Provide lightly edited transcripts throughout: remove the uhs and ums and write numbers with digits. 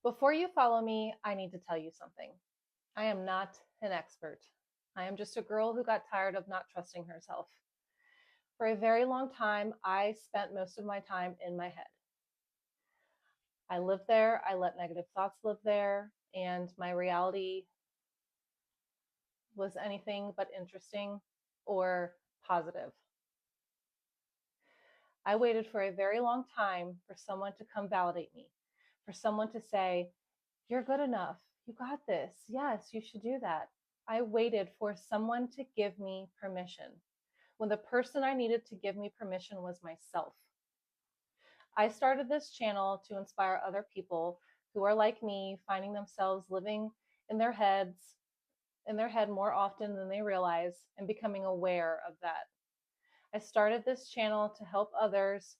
Before you follow me, I need to tell you something. I am not an expert. I am just a girl who got tired of not trusting herself. For a very long time, I spent most of my time in my head. I lived there, I let negative thoughts live there, and my reality was anything but interesting or positive. I waited for a very long time for someone to come validate me, for someone to say, "You're good enough. You got this. Yes, you should do that." I waited for someone to give me permission when the person I needed to give me permission was myself. I started this channel to inspire other people who are like me, finding themselves living in their heads, in their head more often than they realize, and becoming aware of that. I started this channel to help others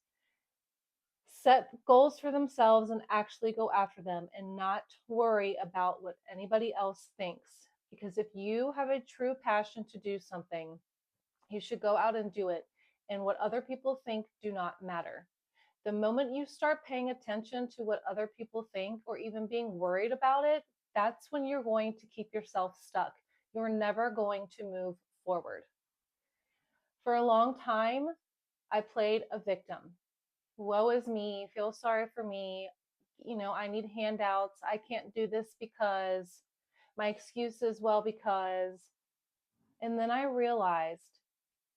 set goals for themselves and actually go after them and not worry about what anybody else thinks. Because if you have a true passion to do something, you should go out and do it. And what other people think do not matter. The moment you start paying attention to what other people think or even being worried about it, that's when you're going to keep yourself stuck. You're never going to move forward. For a long time, I played a victim. Woe is me, feel sorry for me. I need handouts. I can't do this because my excuse is, well, because. And then I realized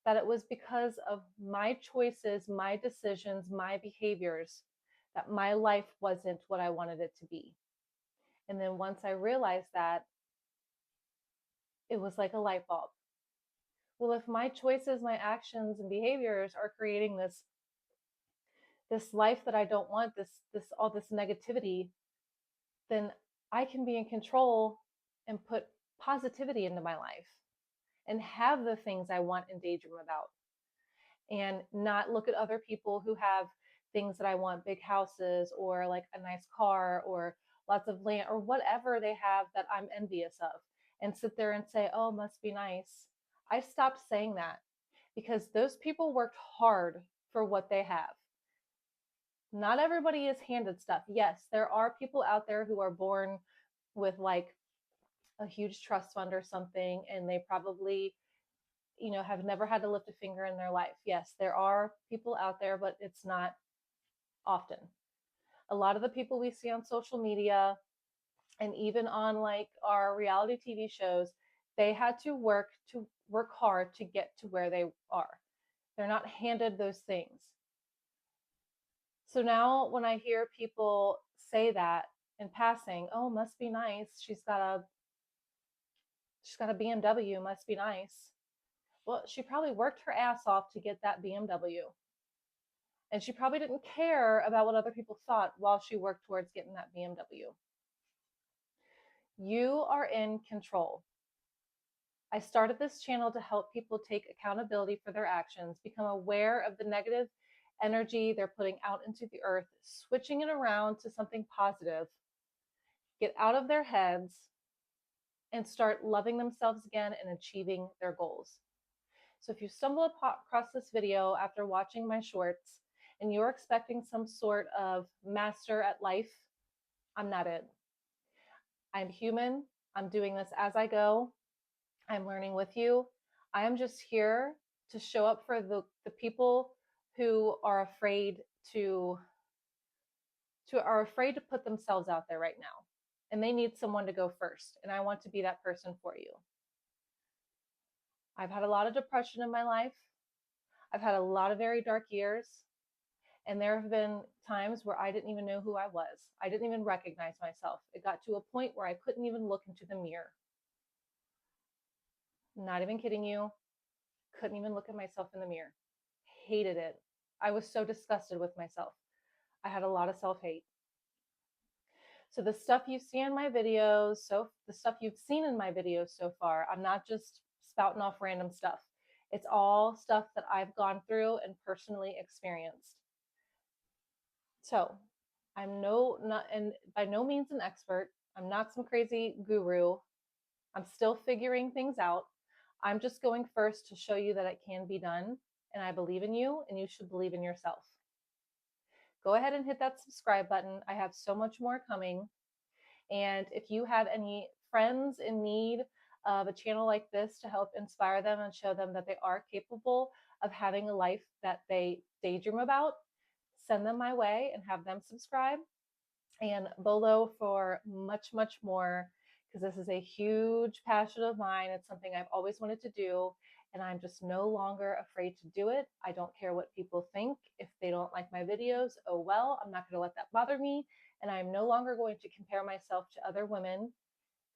that it was because of my choices, my decisions, my behaviors, that my life wasn't what I wanted it to be. And then once I realized that, it was like a light bulb. Well, if my choices, my actions, and behaviors are creating this life that I don't want, this all this negativity, then I can be in control and put positivity into my life and have the things I want and daydream about, and not look at other people who have things that I want, big houses or like a nice car or lots of land or whatever they have that I'm envious of, and sit there and say, "Oh, must be nice." I stopped saying that because those people worked hard for what they have. Not everybody is handed stuff. Yes, there are people out there who are born with like a huge trust fund or something, and they probably, have never had to lift a finger in their life. Yes, there are people out there, but it's not often. A lot of the people we see on social media and even on like our reality TV shows, they had to work hard to get to where they are. They're not handed those things. So now when I hear people say that in passing, "Oh, must be nice. She's got a BMW, must be nice." Well, she probably worked her ass off to get that BMW. And she probably didn't care about what other people thought while she worked towards getting that BMW. You are in control. I started this channel to help people take accountability for their actions, become aware of the negative energy they're putting out into the earth, switching it around to something positive, get out of their heads, and start loving themselves again and achieving their goals. So if you stumble across this video after watching my shorts and you're expecting some sort of master at life, I'm not it. I'm human. I'm doing this as I go. I'm learning with you. I am just here to show up for the people who are afraid to put themselves out there right now. And they need someone to go first. And I want to be that person for you. I've had a lot of depression in my life. I've had a lot of very dark years. And there have been times where I didn't even know who I was. I didn't even recognize myself. It got to a point where I couldn't even look into the mirror. Not even kidding you. Couldn't even look at myself in the mirror. Hated it. I was so disgusted with myself. I had a lot of self-hate. So the stuff you see in my videos, so the stuff you've seen in my videos so far, I'm not just spouting off random stuff. It's all stuff that I've gone through and personally experienced. So I'm not and by no means an expert. I'm not some crazy guru. I'm still figuring things out. I'm just going first to show you that it can be done, and I believe in you, and you should believe in yourself. Go ahead and hit that subscribe button. I have so much more coming. And if you have any friends in need of a channel like this to help inspire them and show them that they are capable of having a life that they daydream about, send them my way and have them subscribe. And Bolo for much, much more, because this is a huge passion of mine. It's something I've always wanted to do, and I'm just no longer afraid to do it. I don't care what people think. If they don't like my videos, oh well, I'm not going to let that bother me. And I'm no longer going to compare myself to other women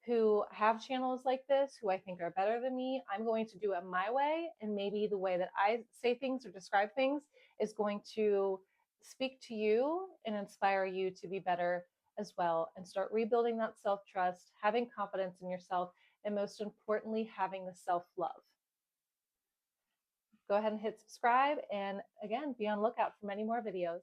who have channels like this, who I think are better than me. I'm going to do it my way. And maybe the way that I say things or describe things is going to speak to you and inspire you to be better as well and start rebuilding that self trust, having confidence in yourself, and most importantly, having the self love. Go ahead and hit subscribe. And again, be on lookout for many more videos.